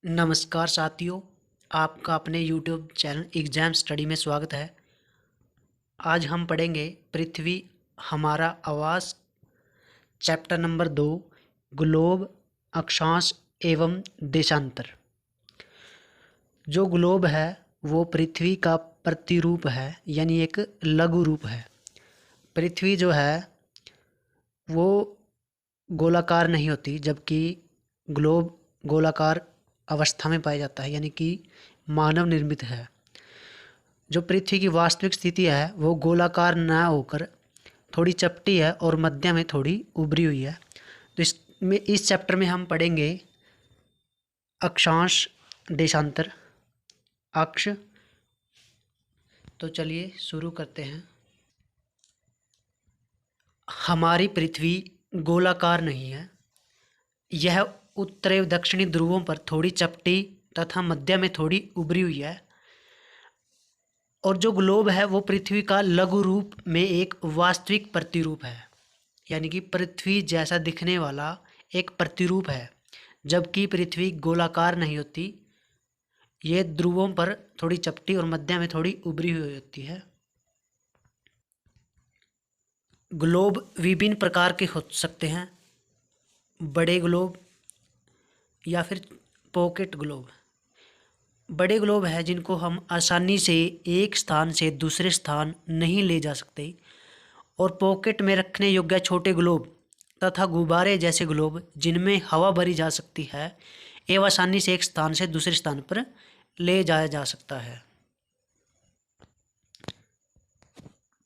नमस्कार साथियों, आपका अपने यूट्यूब चैनल एग्जाम स्टडी में स्वागत है। आज हम पढ़ेंगे पृथ्वी हमारा आवास चैप्टर नंबर 2 ग्लोब, अक्षांश एवं देशांतर। जो ग्लोब है वो पृथ्वी का प्रतिरूप है, यानी एक लघु रूप है। पृथ्वी जो है वो गोलाकार नहीं होती, जबकि ग्लोब गोलाकार अवस्था में पाया जाता है, यानी कि मानव निर्मित है। जो पृथ्वी की वास्तविक स्थिति है वो गोलाकार न होकर थोड़ी चपटी है और मध्य में थोड़ी उभरी हुई है। तो इस चैप्टर में हम पढ़ेंगे अक्षांश, देशांतर, अक्ष। तो चलिए शुरू करते हैं। हमारी पृथ्वी गोलाकार नहीं है। यह उत्तरी दक्षिणी ध्रुवों पर थोड़ी चपटी तथा मध्य में थोड़ी उभरी हुई है। और जो ग्लोब है वो पृथ्वी का लघु रूप में एक वास्तविक प्रतिरूप है, यानी कि पृथ्वी जैसा दिखने वाला एक प्रतिरूप है। जबकि पृथ्वी गोलाकार नहीं होती, ये ध्रुवों पर थोड़ी चपटी और मध्य में थोड़ी उभरी हुई होती है। ग्लोब विभिन्न प्रकार के हो सकते हैं, बड़े ग्लोब या फिर पॉकेट ग्लोब। बड़े ग्लोब है जिनको हम आसानी से एक स्थान से दूसरे स्थान नहीं ले जा सकते, और पॉकेट में रखने योग्य छोटे ग्लोब तथा गुब्बारे जैसे ग्लोब जिनमें हवा भरी जा सकती है एवं आसानी से एक स्थान से दूसरे स्थान पर ले जाया जा सकता है।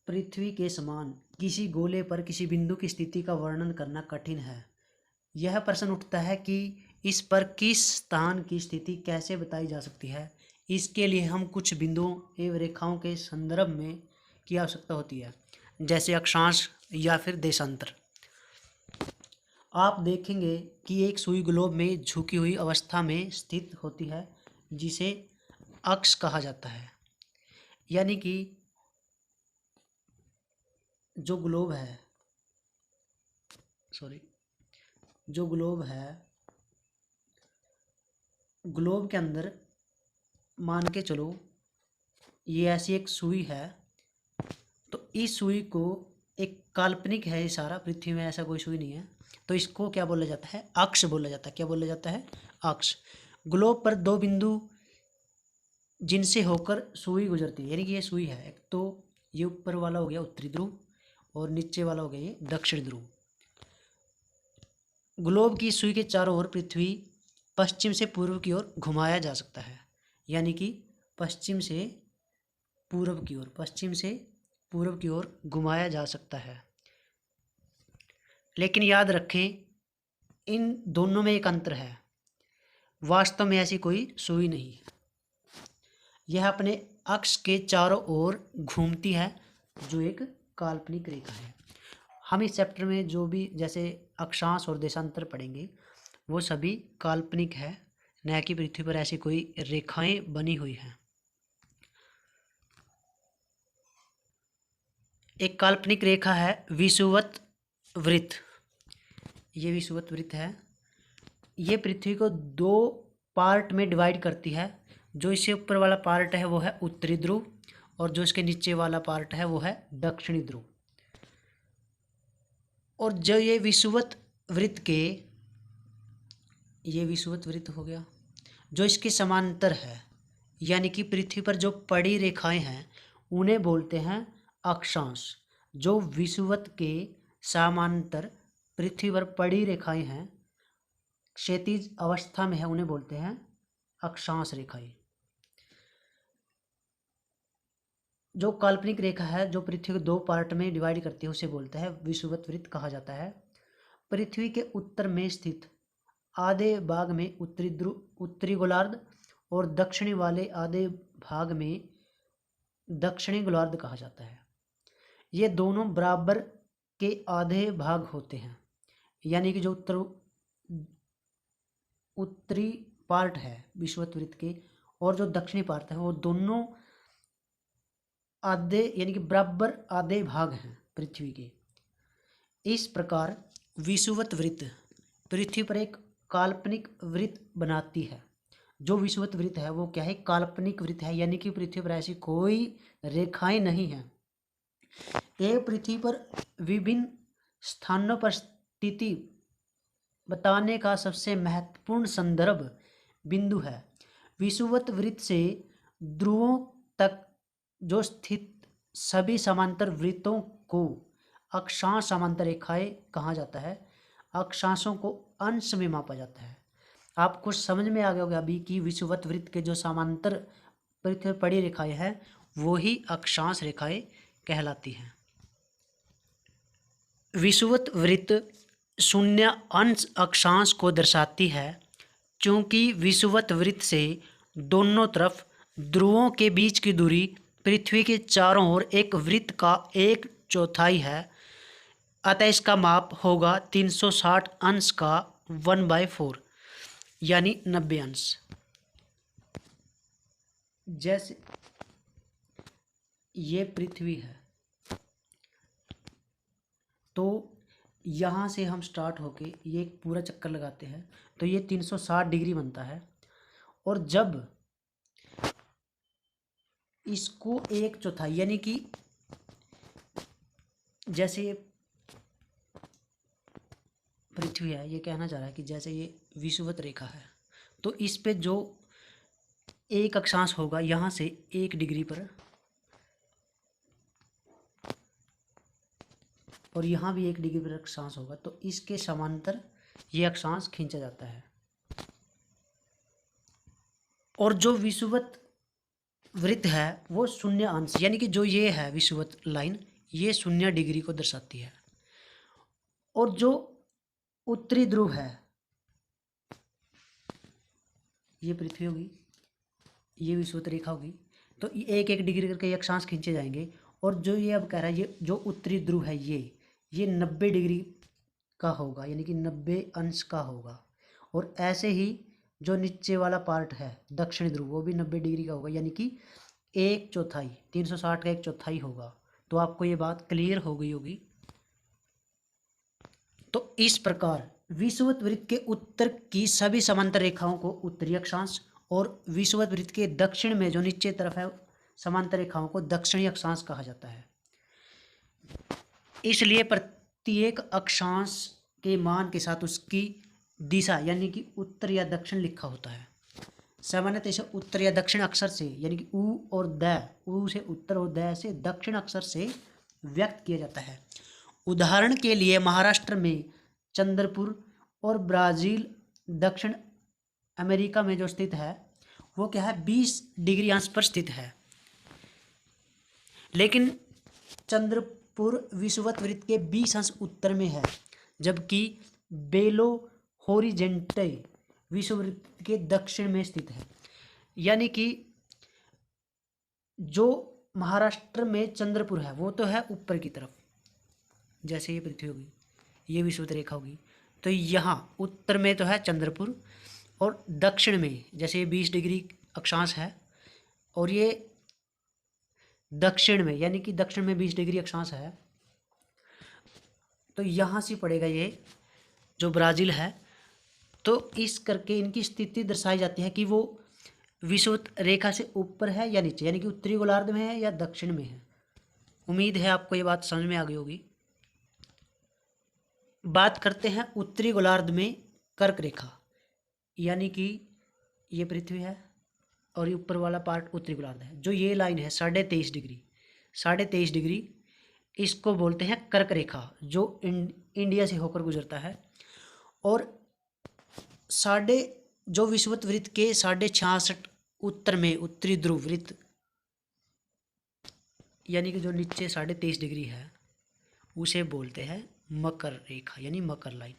पृथ्वी के समान किसी गोले पर किसी बिंदु की स्थिति का वर्णन करना कठिन है। यह प्रश्न उठता है कि इस पर किस स्थान की स्थिति कैसे बताई जा सकती है। इसके लिए हम कुछ बिंदुओं एवं रेखाओं के संदर्भ में की आवश्यकता होती है, जैसे अक्षांश या फिर देशांतर। आप देखेंगे कि एक सुई ग्लोब में झुकी हुई अवस्था में स्थित होती है, जिसे अक्ष कहा जाता है। यानी कि जो ग्लोब है सॉरी जो ग्लोब है, ग्लोब के अंदर मान के चलो ये ऐसी एक सुई है। तो इस सुई को एक काल्पनिक है, ये सारा पृथ्वी में ऐसा कोई सुई नहीं है, तो इसको क्या बोला जाता है? अक्ष बोला जाता है। क्या बोला जाता है? अक्ष। ग्लोब पर दो बिंदु जिनसे होकर सुई गुजरती है, यानी कि ये सुई है। एक तो ये ऊपर वाला हो गया उत्तरी ध्रुव और नीचे वाला हो गया ये दक्षिण ध्रुव। ग्लोब की सुई के चारों ओर पृथ्वी पश्चिम से पूर्व की ओर घुमाया जा सकता है, यानी कि पश्चिम से पूर्व की ओर घुमाया जा सकता है। लेकिन याद रखें, इन दोनों में एक अंतर है। वास्तव में ऐसी कोई सुई नहीं है। यह अपने अक्ष के चारों ओर घूमती है, जो एक काल्पनिक रेखा है। हम इस चैप्टर में जो भी जैसे अक्षांश और देशांतर पढ़ेंगे वो सभी काल्पनिक है, न कि पृथ्वी पर ऐसी कोई रेखाएं बनी हुई हैं। एक काल्पनिक रेखा है विषुवत वृत्त। ये विषुवत वृत्त है। ये पृथ्वी को दो पार्ट में डिवाइड करती है। जो इससे ऊपर वाला पार्ट है वो है उत्तरी ध्रुव, और जो इसके नीचे वाला पार्ट है वो है दक्षिणी ध्रुव। और जो ये विषुवत वृत्त हो गया, जो इसके समांतर है, यानी कि पृथ्वी पर जो पड़ी रेखाएं हैं उन्हें बोलते हैं अक्षांश। जो विषुवत के समांतर पृथ्वी पर पड़ी रेखाएं हैं, क्षैतिज अवस्था में है, उन्हें बोलते हैं अक्षांश रेखाएं। जो काल्पनिक रेखा है जो पृथ्वी को दो पार्ट में डिवाइड करती है उसे बोलते हैं विषुवत वृत्त कहा जाता है। पृथ्वी के उत्तर में स्थित आधे भाग में उत्तरी गोलार्ध और दक्षिणी वाले आधे भाग में दक्षिणी गोलार्ध कहा जाता है। ये दोनों बराबर के आधे भाग होते हैं, यानी कि जो उत्तरी पार्ट है विषुवत वृत्त के और जो दक्षिणी पार्ट है वो दोनों आधे, यानी कि बराबर आधे भाग हैं पृथ्वी के। इस प्रकार विषुवत वृत्त पृथ्वी पर एक काल्पनिक वृत्त बनाती है, जो विषुवत वृत्त है वो क्या है, काल्पनिक वृत्त है, यानी कि पृथ्वी पर ऐसी कोई रेखाएं नहीं है। ये पृथ्वी पर विभिन्न स्थानों पर स्थिति बताने का सबसे महत्वपूर्ण संदर्भ बिंदु है। विषुवत वृत्त से ध्रुवों तक जो स्थित सभी समांतर वृत्तों को अक्षांश समांतर रेखाएं कहा जाता है। अक्षांशों को अंश में मापा जाता है। आपको समझ में आ गया होगा अभी कि विषुवत वृत्त के जो समांतर पृथ्वी पर पड़ी रेखाएं हैं वो ही अक्षांश रेखाएं कहलाती हैं। विषुवत वृत्त शून्य अंश अक्षांश को दर्शाती है, क्योंकि विषुवत वृत्त से दोनों तरफ ध्रुवों के बीच की दूरी पृथ्वी के चारों ओर एक वृत्त का 1/4 है। अतः इसका माप होगा 360 अंश का 1/4 यानी 90 अंश। जैसे ये पृथ्वी है तो यहाँ से हम स्टार्ट होके ये एक पूरा चक्कर लगाते हैं तो ये 360 डिग्री बनता है। और जब इसको 1/4 यानी कि जैसे ये पृथ्वी है, ये कहना चाह रहा है कि जैसे ये विषुवत रेखा है तो इस पे जो एक अक्षांश होगा यहाँ से 1 डिग्री पर और यहाँ भी 1 डिग्री पर अक्षांश होगा तो इसके समांतर ये अक्षांश खींचा जाता है। और जो विषुवत वृत्त है वो शून्य अंश यानी कि जो ये है विषुवत लाइन ये 0 डिग्री को दर्शाती है। और जो उत्तरी ध्रुव है ये पृथ्वी होगी, ये विषुवत रेखा होगी तो 1-1 डिग्री करके ये अक्षांश खींचे जाएंगे। और जो ये अब कह रहा है ये जो उत्तरी ध्रुव है ये 90 डिग्री का होगा यानी कि 90 अंश का होगा। और ऐसे ही जो नीचे वाला पार्ट है दक्षिणी ध्रुव वो भी 90 डिग्री का होगा यानी कि 1/4 360 का 1/4 होगा। तो आपको ये बात क्लियर हो गई होगी। तो इस प्रकार विषुवत वृत्त के उत्तर की सभी समांतर रेखाओं को उत्तरी अक्षांश और विषुवत वृत्त के दक्षिण में जो नीचे तरफ है समांतर रेखाओं को दक्षिणी अक्षांश कहा जाता है। इसलिए प्रत्येक अक्षांश के मान के साथ उसकी दिशा यानी कि उत्तर या दक्षिण लिखा होता है। सामान्यतः इसे उत्तर या दक्षिण अक्षर से यानी कि ऊ और द, ऊ से उत्तर और द से दक्षिण अक्षर से व्यक्त किया जाता है। उदाहरण के लिए महाराष्ट्र में चंद्रपुर और ब्राज़ील दक्षिण अमेरिका में जो स्थित है वो क्या है 20 डिग्री अंश पर स्थित है। लेकिन चंद्रपुर विषुवत वृत्त के 20 अंश उत्तर में है जबकि बेलो होरिजेंटे विषुववृत्त के दक्षिण में स्थित है। यानी कि जो महाराष्ट्र में चंद्रपुर है वो तो है ऊपर की तरफ, जैसे ये पृथ्वी होगी ये विषुवत रेखा होगी तो यहाँ उत्तर में तो है चंद्रपुर और दक्षिण में जैसे ये 20 डिग्री अक्षांश है और ये दक्षिण में यानी कि दक्षिण में 20 डिग्री अक्षांश है तो यहाँ से पड़ेगा ये जो ब्राज़ील है। तो इस करके इनकी स्थिति दर्शाई जाती है कि वो विषुवत रेखा से ऊपर है या नीचे यानी कि उत्तरी गोलार्ध में है या दक्षिण में है। उम्मीद है आपको ये बात समझ में आ गई होगी। बात करते हैं उत्तरी गोलार्ध में कर्क रेखा यानी कि ये पृथ्वी है और ये ऊपर वाला पार्ट उत्तरी गोलार्ध है। जो ये लाइन है 23.5 डिग्री इसको बोलते हैं कर्क रेखा जो इंडिया से होकर गुजरता है। और जो विषुवत वृत्त के 66.5 उत्तर में उत्तरी ध्रुव वृत्त यानी कि जो नीचे 23.5 डिग्री है उसे बोलते हैं मकर रेखा यानी मकर लाइन।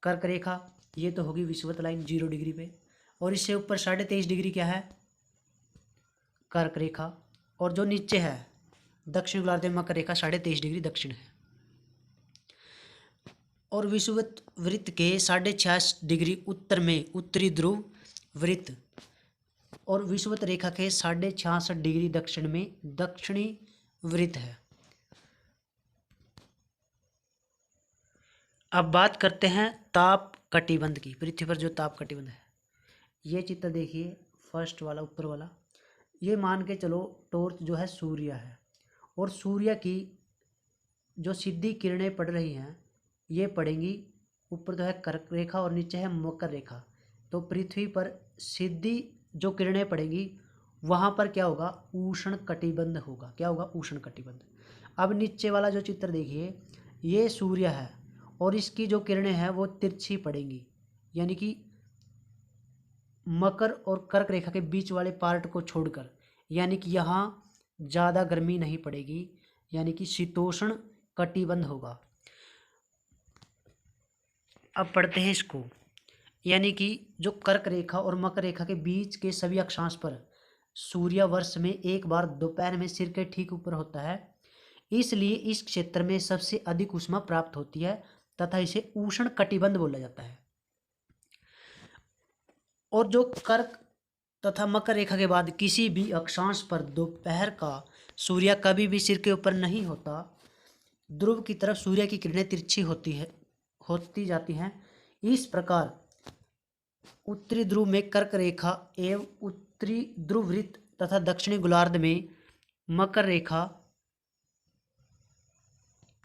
कर्क रेखा ये तो होगी विषुवत लाइन 0 डिग्री पे और इससे ऊपर 23.5 डिग्री क्या है कर्क रेखा। और जो नीचे है दक्षिण गोलार्ध में मकर रेखा 23.5 डिग्री दक्षिण है। और विषुवत वृत्त के 66 डिग्री उत्तर में उत्तरी ध्रुव वृत्त और विषुवत रेखा के 66 डिग्री दक्षिण में दक्षिणी वृत्त है। अब बात करते हैं ताप कटिबंध की। पृथ्वी पर जो ताप कटिबंध है ये चित्र देखिए फर्स्ट वाला ऊपर वाला, ये मान के चलो टॉर्च जो है सूर्य है, और सूर्य की जो सीधी किरणें पड़ रही हैं ये पड़ेंगी ऊपर, तो है कर्क रेखा और नीचे है मकर रेखा। तो पृथ्वी पर सीधी जो किरणें पड़ेंगी वहाँ पर क्या होगा, उष्ण कटिबंध होगा। क्या होगा, उष्ण कटिबंध। अब नीचे वाला जो चित्र देखिए, ये सूर्य है और इसकी जो किरणें हैं वो तिरछी पड़ेंगी, यानी कि मकर और कर्क रेखा के बीच वाले पार्ट को छोड़कर, यानी कि यहाँ ज़्यादा गर्मी नहीं पड़ेगी, यानी कि शीतोष्ण कटिबंध होगा। अब पढ़ते हैं इसको, यानी कि जो कर्क रेखा और मकर रेखा के बीच के सभी अक्षांश पर सूर्य वर्ष में एक बार दोपहर में सिर के ठीक ऊपर होता है, इसलिए इस क्षेत्र में सबसे अधिक ऊष्मा प्राप्त होती है तथा इसे उष्ण कटिबंध बोला जाता है। और जो कर्क तथा मकर रेखा के बाद किसी भी अक्षांश पर दोपहर का सूर्य कभी भी सिर के ऊपर नहीं होता, ध्रुव की तरफ सूर्य की किरणें तिरछी होती जाती हैं। इस प्रकार उत्तरी ध्रुव में कर्क रेखा एवं उत्तरी ध्रुव वृत्त तथा दक्षिणी गोलार्ध में मकर रेखा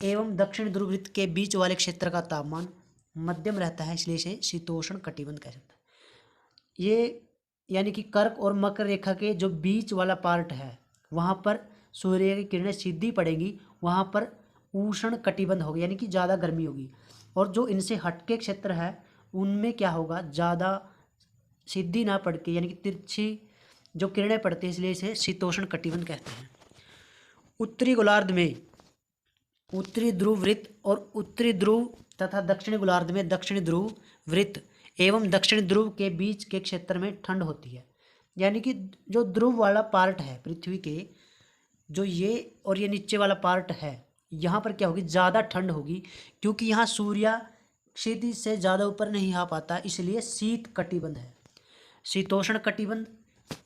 एवं दक्षिण ध्रुव वृत्त के बीच वाले क्षेत्र का तापमान मध्यम रहता है, इसलिए इसे शीतोष्ण कटिबंध कह सकते हैं। ये यानी कि कर्क और मकर रेखा के जो बीच वाला पार्ट है वहाँ पर सूर्य की किरणें सीधी पड़ेंगी, वहाँ पर उष्ण कटिबंध होगी, यानी कि ज़्यादा गर्मी होगी। और जो इनसे हटके क्षेत्र है उनमें क्या होगा, ज़्यादा सीधी ना पड़ के, यानी कि तिरछी जो किरणें पड़ती हैं, इसलिए इसे शीतोष्ण कटिबंध कहते हैं। उत्तरी गोलार्ध में उत्तरी ध्रुव वृत्त और उत्तरी ध्रुव तथा दक्षिणी गोलार्ध में दक्षिणी ध्रुव वृत्त एवं दक्षिण ध्रुव के बीच के क्षेत्र में ठंड होती है। यानी कि जो ध्रुव वाला पार्ट है पृथ्वी के, जो ये और ये नीचे वाला पार्ट है, यहाँ पर क्या होगी, ज़्यादा ठंड होगी, क्योंकि यहाँ सूर्य क्षितिज से ज़्यादा ऊपर नहीं आ पाता, इसलिए शीत कटिबंध है। शीतोष्ण कटिबंध,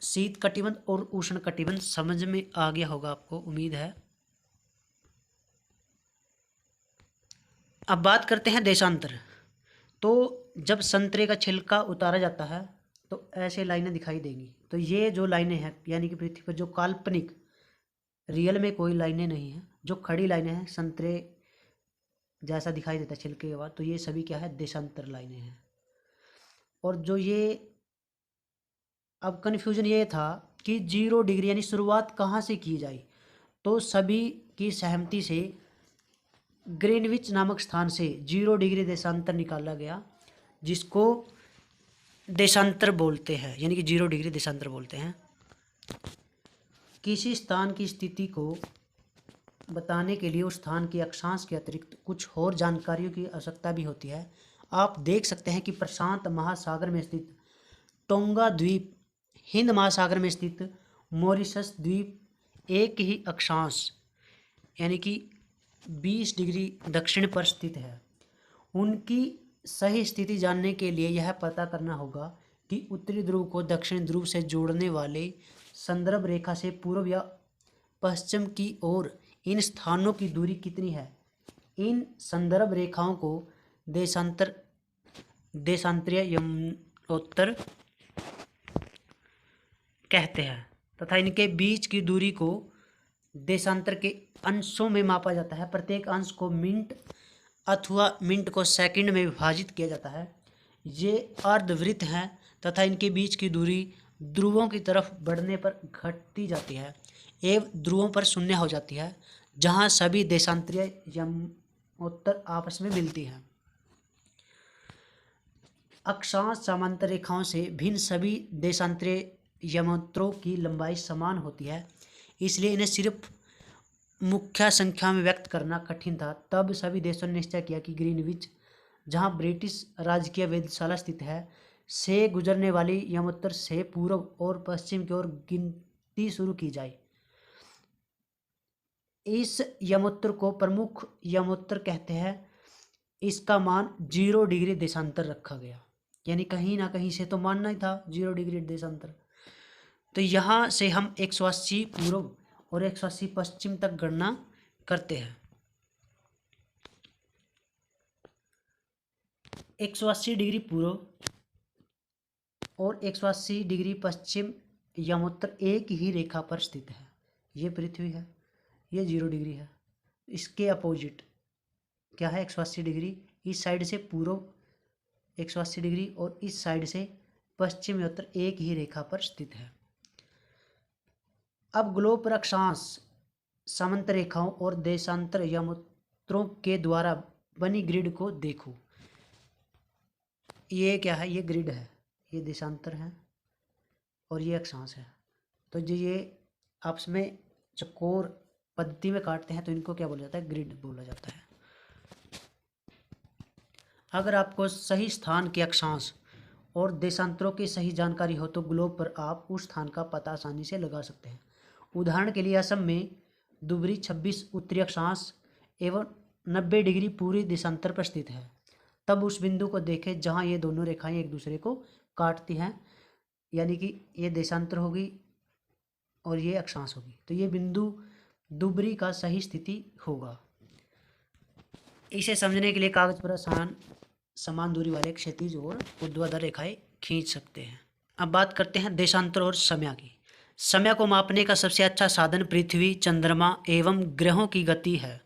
शीत कटिबंध और उष्ण कटिबंध समझ में आ गया होगा आपको, उम्मीद है। अब बात करते हैं देशांतर। तो जब संतरे का छिलका उतारा जाता है तो ऐसे लाइनें दिखाई देंगी। तो ये जो लाइनें हैं, यानी कि पृथ्वी पर जो काल्पनिक, रियल में कोई लाइनें नहीं हैं, जो खड़ी लाइनें हैं, संतरे जैसा दिखाई देता है छिलके के बाद, तो ये सभी क्या है, देशांतर लाइनें हैं। और जो ये अब कन्फ्यूजन ये था कि 0 डिग्री यानी शुरुआत कहाँ से की जाए, तो सभी की सहमति से ग्रीनविच नामक स्थान से 0 डिग्री देशांतर निकाला गया, जिसको देशांतर बोलते हैं, यानी कि 0 डिग्री देशांतर बोलते हैं। किसी स्थान की स्थिति को बताने के लिए उस स्थान के अक्षांश के अतिरिक्त कुछ और जानकारियों की आवश्यकता भी होती है। आप देख सकते हैं कि प्रशांत महासागर में स्थित टोंगा द्वीप, हिंद महासागर में स्थित मॉरिशस द्वीप एक ही अक्षांश यानी कि 20 डिग्री दक्षिण पर स्थित है। उनकी सही स्थिति जानने के लिए यह पता करना होगा कि उत्तरी ध्रुव को दक्षिण ध्रुव से जोड़ने वाले संदर्भ रेखा से पूर्व या पश्चिम की ओर इन स्थानों की दूरी कितनी है। इन संदर्भ रेखाओं को देशांतरीय यमनोत्तर कहते हैं तथा इनके बीच की दूरी को देशांतर के अंशों में मापा जाता है। प्रत्येक अंश को मिनट अथवा मिनट को सेकंड में विभाजित किया जाता है। ये अर्धवृत्त हैं तथा इनके बीच की दूरी ध्रुवों की तरफ बढ़ने पर घटती जाती है एवं ध्रुवों पर शून्य हो जाती है, जहाँ सभी देशांतरीय यमनोत्तर आपस में मिलती हैं। अक्षांश समांतर रेखाओं से भिन्न सभी देशांतरीय यमनोत्तरों की लंबाई समान होती है, इसलिए इन्हें सिर्फ मुख्य संख्या में व्यक्त करना कठिन था। तब सभी देशों ने निश्चय किया कि ग्रीनविच, जहां ब्रिटिश राजकीय वेधशाला स्थित है, से गुजरने वाली यमोत्तर से पूर्व और पश्चिम की ओर गिनती शुरू की जाए। इस यमोत्तर को प्रमुख यमोत्तर कहते हैं। इसका मान 0 डिग्री देशांतर रखा गया, यानी कहीं ना कहीं से तो मानना ही था 0 डिग्री देशांतर। तो यहाँ से हम 180 पूर्व और 180 पश्चिम तक गणना करते हैं। 180 डिग्री पूर्व और 180 डिग्री पश्चिम यमोत्तर एक ही रेखा पर स्थित है। ये पृथ्वी है, ये 0 डिग्री है। इसके अपोजिट क्या है? 180 डिग्री। इस साइड से पूर्व 180 डिग्री और इस साइड से पश्चिम यमोत्तर एक ही रेखा पर स्थित है। अब ग्लोब पर अक्षांश, समांतर रेखाओं और देशांतर यमोत्तरों के द्वारा बनी ग्रिड को देखो। ये क्या है? ये ग्रिड है, ये देशांतर है और ये अक्षांश है। तो जो ये आपस में चौकोर पद्धति में काटते हैं तो इनको क्या बोला जाता है? ग्रिड बोला जाता है। अगर आपको सही स्थान के अक्षांश और देशांतरों की सही जानकारी हो तो ग्लोब पर आप उस स्थान का पता आसानी से लगा सकते हैं। उदाहरण के लिए असम में दुबरी 26 उत्तरी अक्षांश एवं 90 डिग्री पूर्वी देशांतर पर स्थित है। तब उस बिंदु को देखें जहां ये दोनों रेखाएं एक दूसरे को काटती हैं, यानी कि ये देशांतर होगी और ये अक्षांश होगी, तो ये बिंदु दुबरी का सही स्थिति होगा। इसे समझने के लिए कागज पर समान दूरी वाले क्षैतिज और ऊर्ध्वाधर रेखाएं खींच सकते हैं। अब बात करते हैं देशांतर और समय की। समय को मापने का सबसे अच्छा साधन पृथ्वी, चंद्रमा एवं ग्रहों की गति है।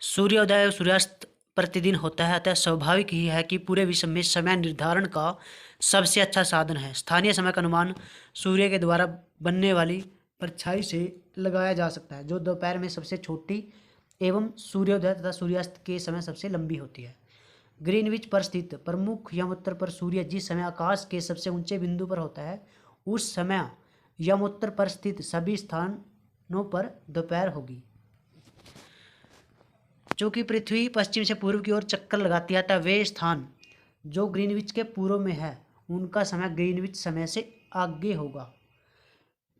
सूर्योदय और सूर्यास्त प्रतिदिन होता है, अतः स्वाभाविक ही है कि पूरे विश्व में समय निर्धारण का सबसे अच्छा साधन है। स्थानीय समय का अनुमान सूर्य के द्वारा बनने वाली परछाई से लगाया जा सकता है, जो दोपहर में सबसे छोटी एवं सूर्योदय तथा सूर्यास्त के समय सबसे लंबी होती है। ग्रीनविच पर स्थित प्रमुख यमोत्तर पर सूर्य जिस समय आकाश के सबसे ऊंचे बिंदु पर होता है, उस समय यमोत्तर पर स्थित सभी स्थानों पर दोपहर होगी। चूंकि पृथ्वी पश्चिम से पूर्व की ओर चक्कर लगाती है, अतः वे स्थान जो ग्रीनविच के पूर्व में है उनका समय ग्रीनविच समय से आगे होगा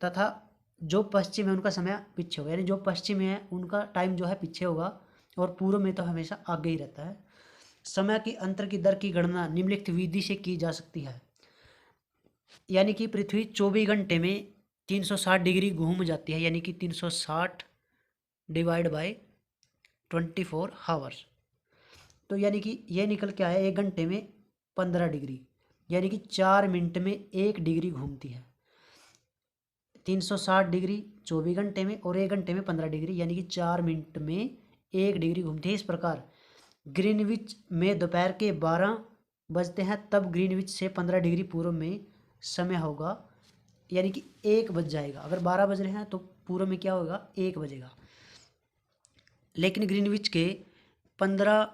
तथा जो पश्चिम है उनका समय पीछे होगा, यानी जो पश्चिम में है उनका टाइम जो है पीछे होगा और पूर्व में तो हमेशा आगे ही रहता है। समय की अंतर की दर की गणना निम्नलिखित विधि से की जा सकती है, यानी कि पृथ्वी 24 घंटे में 360 डिग्री घूम जाती है, यानी कि 360 डिवाइड बाय 24 हावर्स, तो यानी कि ये निकल के आया 1 घंटे में 15 डिग्री, यानी कि 4 मिनट में 1 डिग्री घूमती है। 360 डिग्री 24 घंटे में और 1 घंटे में 15 डिग्री, यानी कि 4 मिनट में 1 डिग्री घूमती है। इस प्रकार ग्रीनविच में दोपहर के 12 बजते हैं, तब ग्रीनविच से 15 डिग्री पूर्व में समय होगा, यानी कि 1 बज जाएगा। अगर 12 बज रहे हैं तो पूर्व में क्या होगा? 1 बजेगा। लेकिन ग्रीनविच के 15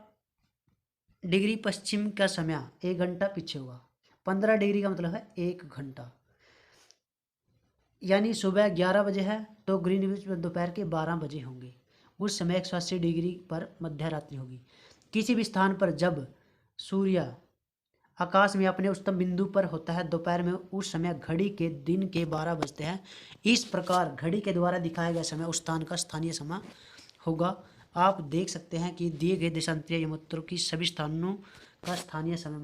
डिग्री पश्चिम का समय 1 घंटा पीछे होगा। 15 डिग्री का मतलब है 1 घंटा, यानी सुबह 11 बजे है तो ग्रीनविच में दोपहर के 12 बजे होंगे। उस समय 180 डिग्री पर मध्य रात्रि होगी। किसी भी स्थान पर जब सूर्य आकाश में अपने उच्चतम बिंदु पर होता है दोपहर में, उस समय घड़ी के दिन के 12 बजते हैं। इस प्रकार घड़ी के द्वारा दिखाया गया समय उस स्थान का स्थानीय समय होगा। आप देख सकते हैं कि दिए गए देशांतरीय यमोत्तरों की सभी स्थानों का स्थानीय समय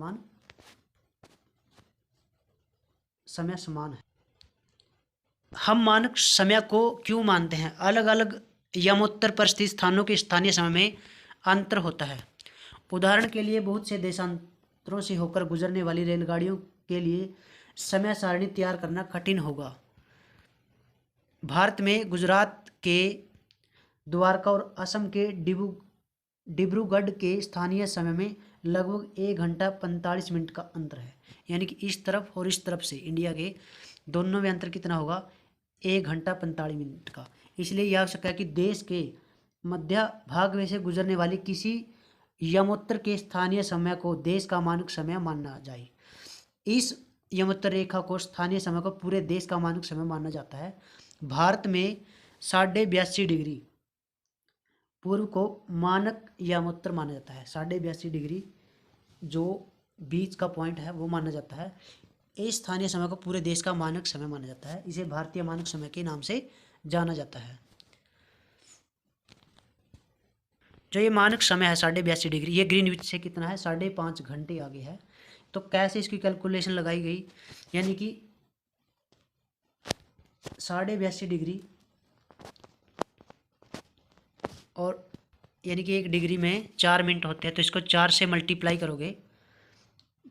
समान है। हम मानक समय को क्यों मानते हैं? अलग अलग यमोत्तर पर स्थित स्थानों के स्थानीय समय में अंतर होता है। उदाहरण के लिए बहुत से देशांतरों से होकर गुजरने वाली रेलगाड़ियों के लिए समय सारणी तैयार करना कठिन होगा। भारत में गुजरात के द्वारका और असम के डिब्रूगढ़ के स्थानीय समय में लगभग 1 घंटा 45 मिनट का अंतर है, यानी कि इस तरफ और इस तरफ से इंडिया के दोनों में अंतर कितना होगा? 1 घंटा 45 मिनट का। इसलिए यह आवश्यक है कि देश के मध्य भाग में से गुजरने वाली किसी यमोत्तर के स्थानीय समय को देश का मानक समय माना जाए। इस यमोत्तर रेखा को स्थानीय समय को पूरे देश का मानक समय माना जाता है। भारत में 82.5 डिग्री पूर्व को मानक यमोत्तर माना जाता है। 82.5 डिग्री जो बीच का पॉइंट है वो माना जाता है। इस स्थानीय समय को पूरे देश का मानक समय माना जाता है। इसे भारतीय मानक समय के नाम से जाना जाता है। जो ये मानक समय है 82.5 डिग्री, ये ग्रीनविच से कितना है? 5.5 घंटे आगे है। तो कैसे इसकी कैलकुलेशन लगाई गई? यानी कि 82.5 डिग्री और यानी कि 1 डिग्री में 4 मिनट होते हैं, तो इसको 4 से मल्टीप्लाई करोगे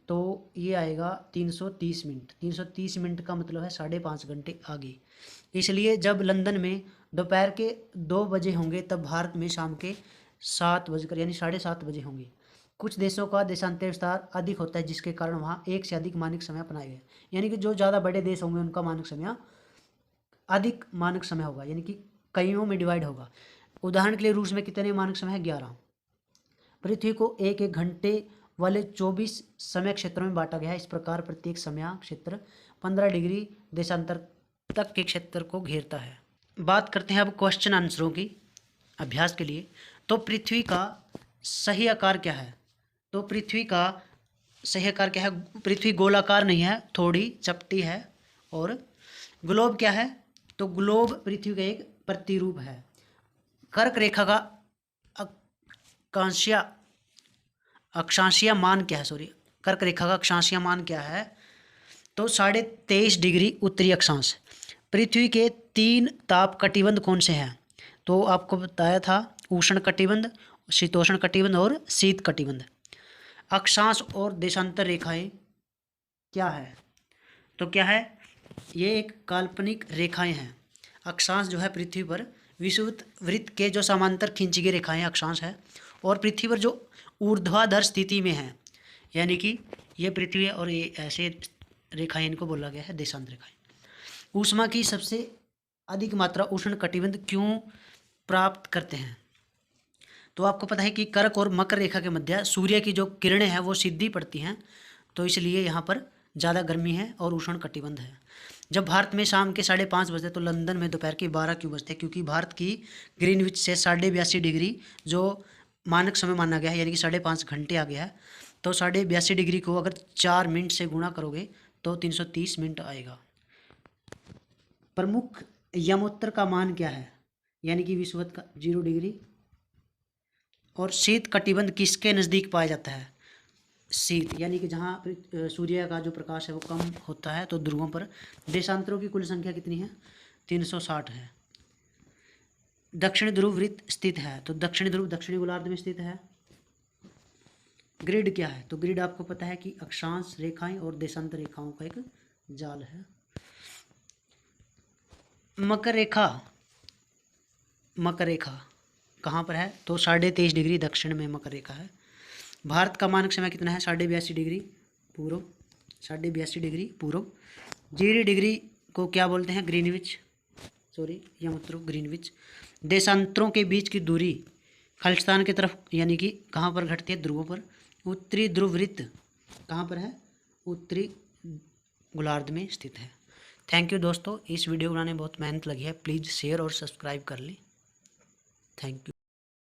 तो ये आएगा 330 मिनट। 330 मिनट का मतलब है 5.5 घंटे आगे। इसलिए जब लंदन में दोपहर के 2 बजे होंगे तब भारत में शाम के 7 बजकर यानी 7:30 बजे होंगे। कुछ देशों का देशांतर विस्तार अधिक होता है जिसके कारण वहाँ एक से अधिक मानक समय अपनाए गए, यानी कि जो ज़्यादा बड़े देश होंगे उनका मानक समय अधिक मानक समय होगा, यानी कि कईयों में डिवाइड होगा। उदाहरण के लिए रूस में कितने मानक समय है? 11। पृथ्वी को एक एक घंटे वाले 24 समय क्षेत्रों में बांटा गया है। इस प्रकार प्रत्येक समय क्षेत्र 15 डिग्री देशांतर तक के क्षेत्र को घेरता है। बात करते हैं अब क्वेश्चन आंसरों की अभ्यास के लिए। तो पृथ्वी का सही आकार क्या है? तो पृथ्वी का सही आकार क्या है? पृथ्वी गोलाकार नहीं है, थोड़ी चपटी है। और ग्लोब क्या है? तो ग्लोब पृथ्वी का एक प्रतिरूप है। कर्क रेखा का अक्षांशीय मान क्या है? कर्क रेखा का अक्षांशीय मान क्या है? तो 23.5 डिग्री उत्तरी अक्षांश। पृथ्वी के 3 ताप कटिबंध कौन से हैं? तो आपको बताया था उष्ण कटिबंध, शीतोष्ण कटिबंध और शीत कटिबंध। अक्षांश और देशांतर रेखाएं क्या है? तो क्या है? ये एक काल्पनिक रेखाएं हैं। अक्षांश जो है पृथ्वी पर विषुवत वृत्त के जो समांतर खींची गई रेखाएं अक्षांश है, और पृथ्वी पर जो ऊर्ध्वाधर स्थिति में है, यानी कि ये पृथ्वी है और ये ऐसे रेखाएं, इनको बोला गया है देशांतर रेखाएं। ऊष्मा की सबसे अधिक मात्रा उष्ण कटिबंध क्यों प्राप्त करते हैं? तो आपको पता है कि कर्क और मकर रेखा के मध्य सूर्य की जो किरणें हैं वो सीधी पड़ती हैं, तो इसलिए यहाँ पर ज़्यादा गर्मी है और उष्ण कटिबंध है। जब भारत में शाम के 5:30 बजते तो लंदन में दोपहर के 12 क्यों बजते? क्योंकि भारत की ग्रीनविच से 82.5 डिग्री जो मानक समय माना गया है, यानी कि 5.5 घंटे आ गया है। तो 82.5 डिग्री को अगर 4 मिनट से गुणा करोगे तो 330 मिनट आएगा। प्रमुख यमोत्तर का मान क्या है? यानी कि विषुवत का 0 डिग्री। और शीत कटिबंध किसके नज़दीक पाया जाता है? शीत, यानी कि जहाँ सूर्य का जो प्रकाश है वो कम होता है, तो ध्रुवों पर। देशांतरों की कुल संख्या कितनी है? 360 है। दक्षिण ध्रुव वृत्त स्थित है, तो दक्षिणी ध्रुव दक्षिणी गोलार्ध में स्थित है। ग्रिड क्या है? तो ग्रिड आपको पता है कि अक्षांश रेखाएं और देशांतर रेखाओं का एक जाल है। मकर रेखा, मकर रेखा कहाँ पर है? तो 23.5 डिग्री दक्षिण में मकर रेखा है। भारत का मानक समय कितना है? 82.5 डिग्री पूर्व, 82.5 डिग्री पूर्व। 0 डिग्री को क्या बोलते हैं? Greenwich, यमोत्तर Greenwich. देशांतरों के बीच की दूरी खालिस्तान की तरफ, यानी कि कहाँ पर घटती है? ध्रुवों पर। उत्तरी ध्रुव वृत्त कहाँ पर है? उत्तरी गोलार्ध में स्थित है। थैंक यू दोस्तों, इस वीडियो बनाने में बहुत मेहनत लगी है। प्लीज़ शेयर और सब्सक्राइब कर लें। Thank you.